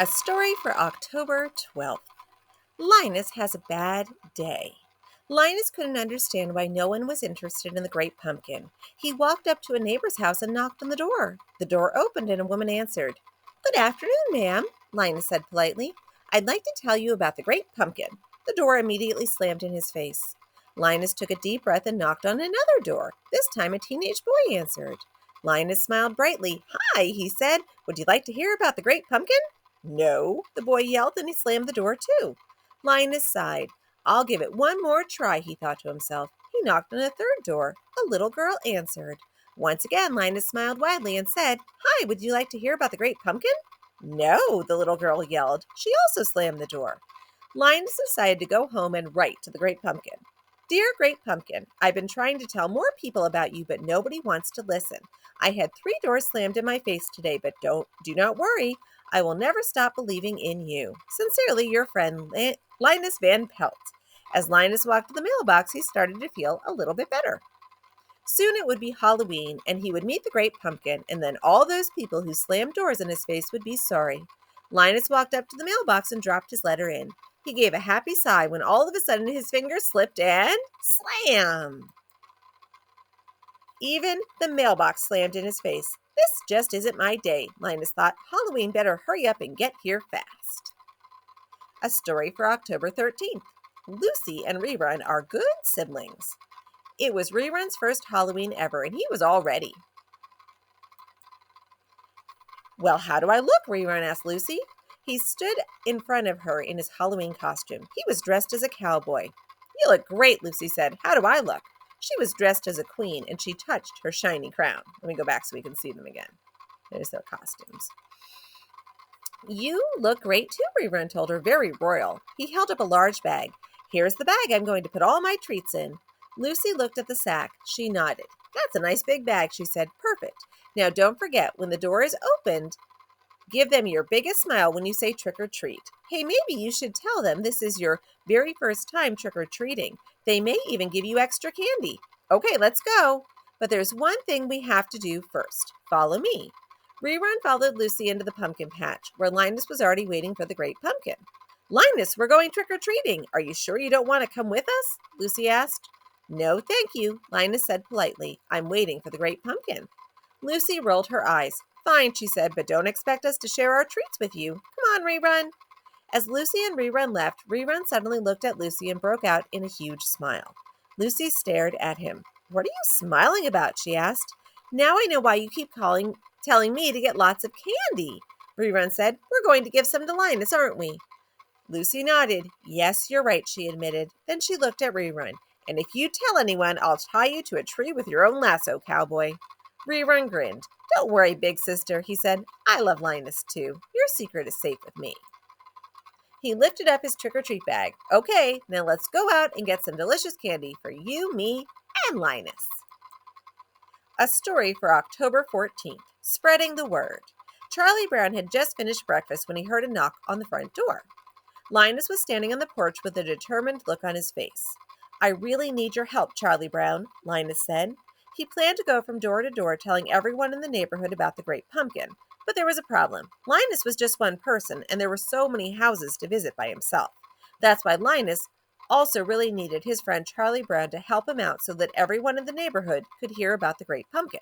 A story for October 12th. Linus has a bad day. Linus couldn't understand why no one was interested in the great pumpkin. He walked up to a neighbor's house and knocked on the door. The door opened and a woman answered. "Good afternoon, ma'am," Linus said politely. "I'd like to tell you about the great pumpkin." The door immediately slammed in his face. Linus took a deep breath and knocked on another door. This time a teenage boy answered. Linus smiled brightly. "Hi," he said. "Would you like to hear about the great pumpkin?" "No," the boy yelled, and he slammed the door too. Linus sighed. "I'll give it one more try," he thought to himself. He knocked on a third door. A little girl answered. Once again, Linus smiled widely and said, "Hi, would you like to hear about the great pumpkin?" "No," the little girl yelled. She also slammed the door. Linus decided to go home and write to the great pumpkin. "Dear great pumpkin, I've been trying to tell more people about you, but nobody wants to listen. I had 3 doors slammed in my face today, but do not worry. I will never stop believing in you. Sincerely, your friend, Linus Van Pelt." As Linus walked to the mailbox, he started to feel a little bit better. Soon it would be Halloween, and he would meet the great pumpkin, and then all those people who slammed doors in his face would be sorry. Linus walked up to the mailbox and dropped his letter in. He gave a happy sigh when all of a sudden his fingers slipped and slam! Even the mailbox slammed in his face. This just isn't my day, Linus thought. Halloween better hurry up and get here fast. A story for October 13th. Lucy and Rerun are good siblings. It was Rerun's first Halloween ever, and he was all ready. "Well, how do I look?" Rerun asked Lucy. He stood in front of her in his Halloween costume. He was dressed as a cowboy. "You look great," Lucy said. "How do I look?" She was dressed as a queen, and she touched her shiny crown. Let me go back so we can see them again. There's their costumes. "You look great too," Rerun told her, very royal. He held up a large bag. "Here's the bag I'm going to put all my treats in." Lucy looked at the sack. She nodded. "That's a nice big bag," she said. "Perfect. Now don't forget, when the door is opened, give them your biggest smile when you say trick or treat. Hey, maybe you should tell them this is your very first time trick or treating. They may even give you extra candy." "Okay, let's go. But there's one thing we have to do first. Follow me." Rerun followed Lucy into the pumpkin patch, where Linus was already waiting for the great pumpkin. "Linus, we're going trick or treating. Are you sure you don't want to come with us?" Lucy asked. "No, thank you," Linus said politely. "I'm waiting for the great pumpkin." Lucy rolled her eyes. "Fine," she said, "but don't expect us to share our treats with you. Come on, Rerun." As Lucy and Rerun left, Rerun suddenly looked at Lucy and broke out in a huge smile. Lucy stared at him. "What are you smiling about?" she asked. "Now I know why you keep telling me to get lots of candy," Rerun said. "We're going to give some to Linus, aren't we?" Lucy nodded. "Yes, you're right," she admitted. Then she looked at Rerun. "And if you tell anyone, I'll tie you to a tree with your own lasso, cowboy." Rerun grinned. "Don't worry, big sister," he said. "I love Linus too. Your secret is safe with me." He lifted up his trick-or-treat bag. "Okay, now let's go out and get some delicious candy for you, me, and Linus." A story for October 14th. Spreading the word. Charlie Brown had just finished breakfast when he heard a knock on the front door. Linus was standing on the porch with a determined look on his face. "I really need your help, Charlie Brown," Linus said. He planned to go from door to door telling everyone in the neighborhood about the great pumpkin. But there was a problem. Linus was just one person, and there were so many houses to visit by himself. That's why Linus also really needed his friend Charlie Brown to help him out so that everyone in the neighborhood could hear about the great pumpkin.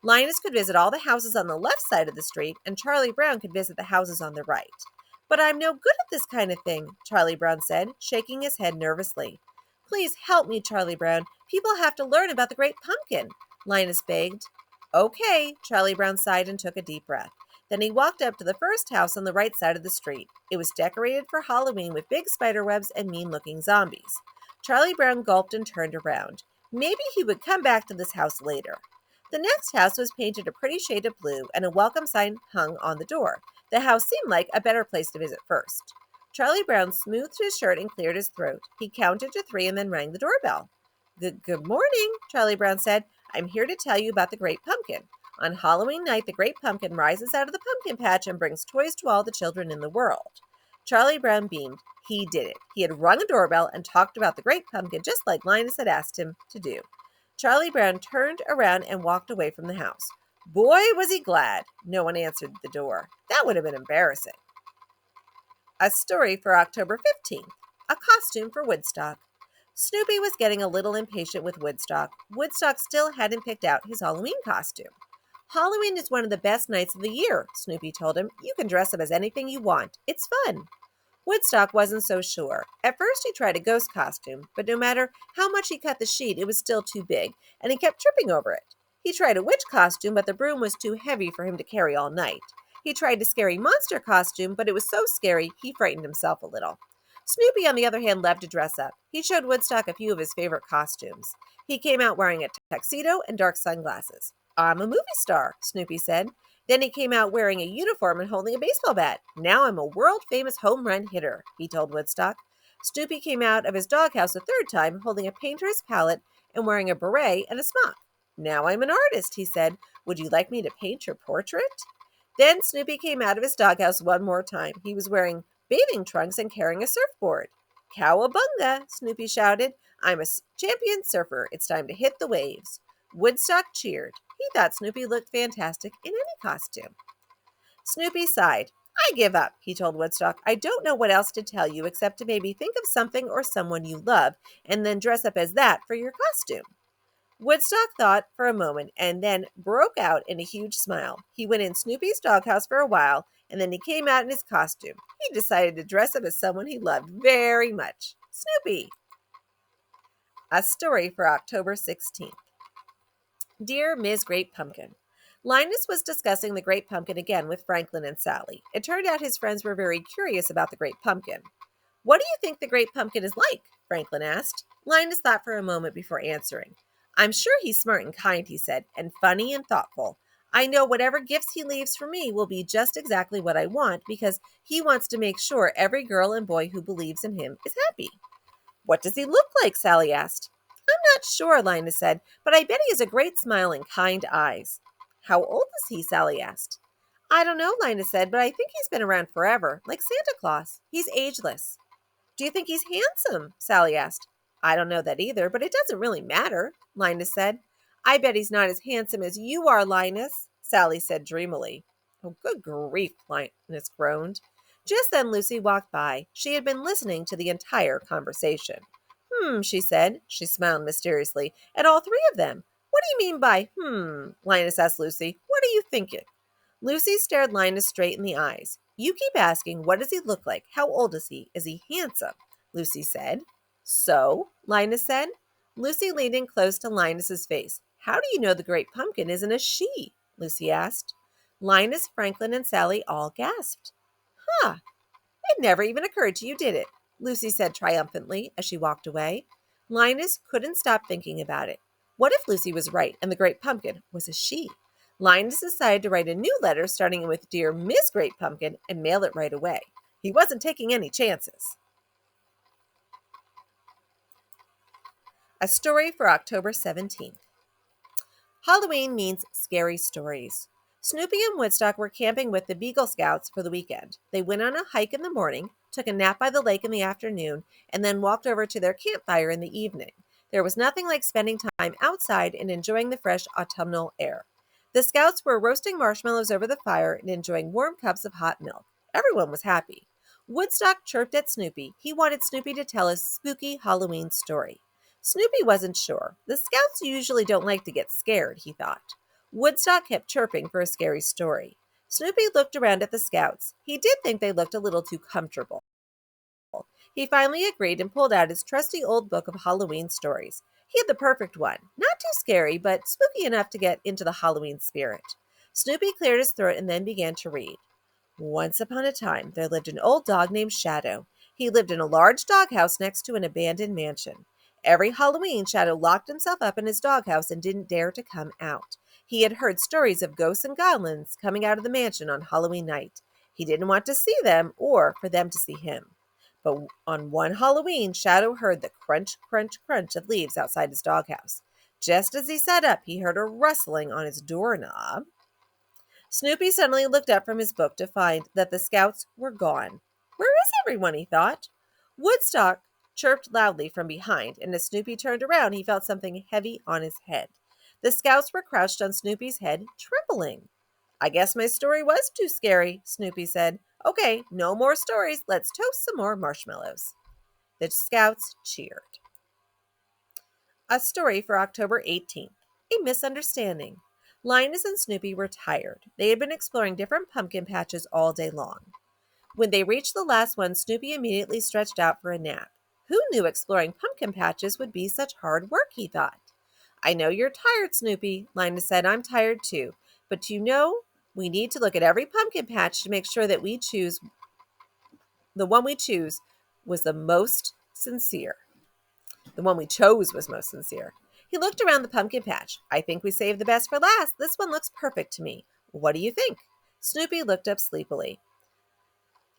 Linus could visit all the houses on the left side of the street, and Charlie Brown could visit the houses on the right. "But I'm no good at this kind of thing," Charlie Brown said, shaking his head nervously. "Please help me, Charlie Brown. People have to learn about the great pumpkin," Linus begged. "Okay," Charlie Brown sighed and took a deep breath. Then he walked up to the first house on the right side of the street. It was decorated for Halloween with big spider webs and mean-looking zombies. Charlie Brown gulped and turned around. Maybe he would come back to this house later. The next house was painted a pretty shade of blue, and a welcome sign hung on the door. The house seemed like a better place to visit first. Charlie Brown smoothed his shirt and cleared his throat. He counted to 3 and then rang the doorbell. Good morning," Charlie Brown said. "I'm here to tell you about the great pumpkin. On Halloween night, the great pumpkin rises out of the pumpkin patch and brings toys to all the children in the world." Charlie Brown beamed. He did it. He had rung a doorbell and talked about the great pumpkin just like Linus had asked him to do. Charlie Brown turned around and walked away from the house. Boy, was he glad. No one answered the door. That would have been embarrassing. A story for October 15th. A costume for Woodstock. Snoopy was getting a little impatient with Woodstock. Woodstock still hadn't picked out his Halloween costume. Halloween is one of the best nights of the year, Snoopy told him. You can dress up as anything you want. It's fun. Woodstock wasn't so sure. At first, he tried a ghost costume, but no matter how much he cut the sheet, it was still too big, and he kept tripping over it. He tried a witch costume, but the broom was too heavy for him to carry all night. He tried a scary monster costume, but it was so scary he frightened himself a little. Snoopy, on the other hand, loved to dress up. He showed Woodstock a few of his favorite costumes. He came out wearing a tuxedo and dark sunglasses. I'm a movie star, Snoopy said. Then he came out wearing a uniform and holding a baseball bat. Now I'm a world-famous home run hitter, he told Woodstock. Snoopy came out of his doghouse a third time, holding a painter's palette and wearing a beret and a smock. Now I'm an artist, he said. Would you like me to paint your portrait? Then Snoopy came out of his doghouse one more time. He was wearing bathing trunks and carrying a surfboard. Cowabunga, Snoopy shouted. I'm a champion surfer. It's time to hit the waves. Woodstock cheered. He thought Snoopy looked fantastic in any costume. Snoopy sighed. I give up, he told Woodstock. I don't know what else to tell you except to maybe think of something or someone you love and then dress up as that for your costume. Woodstock thought for a moment and then broke out in a huge smile. He went in Snoopy's doghouse for a while and then he came out in his costume. He decided to dress up as someone he loved very much. Snoopy. A story for October 16th. Dear Ms. Great Pumpkin, Linus was discussing the Great Pumpkin again with Franklin and Sally. It turned out his friends were very curious about the Great Pumpkin. What do you think the Great Pumpkin is like? Franklin asked. Linus thought for a moment before answering. I'm sure he's smart and kind, he said, and funny and thoughtful. I know whatever gifts he leaves for me will be just exactly what I want because he wants to make sure every girl and boy who believes in him is happy. What does he look like? Sally asked. I'm not sure, Linus said, but I bet he has a great smile and kind eyes. How old is he? Sally asked. I don't know, Linus said, but I think he's been around forever, like Santa Claus. He's ageless. Do you think he's handsome? Sally asked. I don't know that either, but it doesn't really matter, Linus said. I bet he's not as handsome as you are, Linus, Sally said dreamily. Oh, good grief, Linus groaned. Just then Lucy walked by. She had been listening to the entire conversation. She said. She smiled mysteriously at all three of them. What do you mean by, Linus asked Lucy. What are you thinking? Lucy stared Linus straight in the eyes. You keep asking, what does he look like? How old is he? Is he handsome? Lucy said. So? Linus said. Lucy leaned in close to Linus's face. How do you know the Great Pumpkin isn't a she? Lucy asked. Linus, Franklin, and Sally all gasped. Huh. It never even occurred to you, did it? Lucy said triumphantly as she walked away. Linus couldn't stop thinking about it. What if Lucy was right and the Great Pumpkin was a she? Linus decided to write a new letter starting with Dear Miss Great Pumpkin and mail it right away. He wasn't taking any chances. A story for October 17th. Halloween means scary stories. Snoopy and Woodstock were camping with the Beagle Scouts for the weekend. They went on a hike in the morning, took a nap by the lake in the afternoon, and then walked over to their campfire in the evening. There was nothing like spending time outside and enjoying the fresh autumnal air. The Scouts were roasting marshmallows over the fire and enjoying warm cups of hot milk. Everyone was happy. Woodstock chirped at Snoopy. He wanted Snoopy to tell a spooky Halloween story. Snoopy wasn't sure. The Scouts usually don't like to get scared, he thought. Woodstock kept chirping for a scary story. Snoopy looked around at the Scouts. He did think they looked a little too comfortable. He finally agreed and pulled out his trusty old book of Halloween stories. He had the perfect one. Not too scary, but spooky enough to get into the Halloween spirit. Snoopy cleared his throat and then began to read. Once upon a time, there lived an old dog named Shadow. He lived in a large doghouse next to an abandoned mansion. Every Halloween, Shadow locked himself up in his doghouse and didn't dare to come out. He had heard stories of ghosts and goblins coming out of the mansion on Halloween night. He didn't want to see them or for them to see him. But on one Halloween, Shadow heard the crunch, crunch, crunch of leaves outside his doghouse. Just as he sat up, he heard a rustling on his doorknob. Snoopy suddenly looked up from his book to find that the Scouts were gone. Where is everyone? He thought. Woodstock chirped loudly from behind, and as Snoopy turned around, he felt something heavy on his head. The Scouts were crouched on Snoopy's head, trembling. I guess my story was too scary, Snoopy said. Okay, no more stories. Let's toast some more marshmallows. The scouts cheered. A story for October 18th. A misunderstanding. Linus and Snoopy were tired. They had been exploring different pumpkin patches all day long. When they reached the last one, Snoopy immediately stretched out for a nap. Who knew exploring pumpkin patches would be such hard work, he thought. I know you're tired, Snoopy, Linus said. I'm tired too. But we need to look at every pumpkin patch to make sure that the one we choose was the most sincere. The one we chose was most sincere. He looked around the pumpkin patch. I think we saved the best for last. This one looks perfect to me. What do you think? Snoopy looked up sleepily.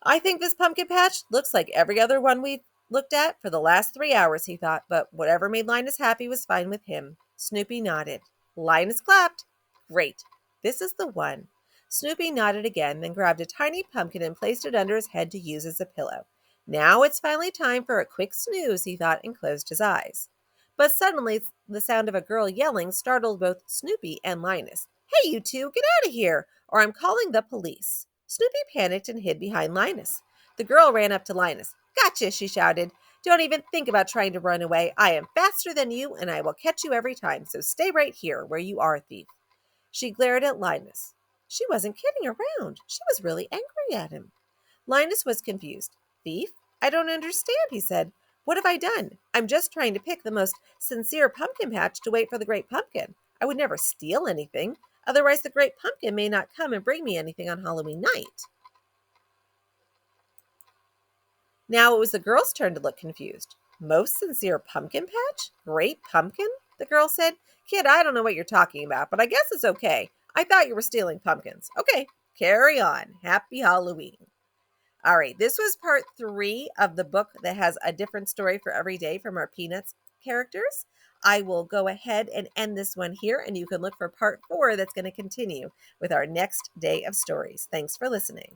I think this pumpkin patch looks like every other one we've looked at for the last 3 hours, he thought, but whatever made Linus happy was fine with him. Snoopy nodded. Linus clapped. Great. This is the one. Snoopy nodded again, then grabbed a tiny pumpkin and placed it under his head to use as a pillow. Now it's finally time for a quick snooze, he thought, and closed his eyes. But suddenly, the sound of a girl yelling startled both Snoopy and Linus. Hey, you two, get out of here, or I'm calling the police. Snoopy panicked and hid behind Linus. The girl ran up to Linus. Gotcha, she shouted. Don't even think about trying to run away. I am faster than you, and I will catch you every time, so stay right here where you are, thief. She glared at Linus. She wasn't kidding around. She was really angry at him. Linus was confused. Thief? I don't understand, he said. What have I done? I'm just trying to pick the most sincere pumpkin patch to wait for the great pumpkin. I would never steal anything. Otherwise, the great pumpkin may not come and bring me anything on Halloween night. Now it was the girl's turn to look confused. Most sincere pumpkin patch? Great pumpkin? The girl said. Kid, I don't know what you're talking about, but I guess it's okay. I thought you were stealing pumpkins. Okay, carry on. Happy Halloween. All right, this was part 3 of the book that has a different story for every day from our Peanuts characters. I will go ahead and end this one here, and you can look for part 4 that's going to continue with our next day of stories. Thanks for listening.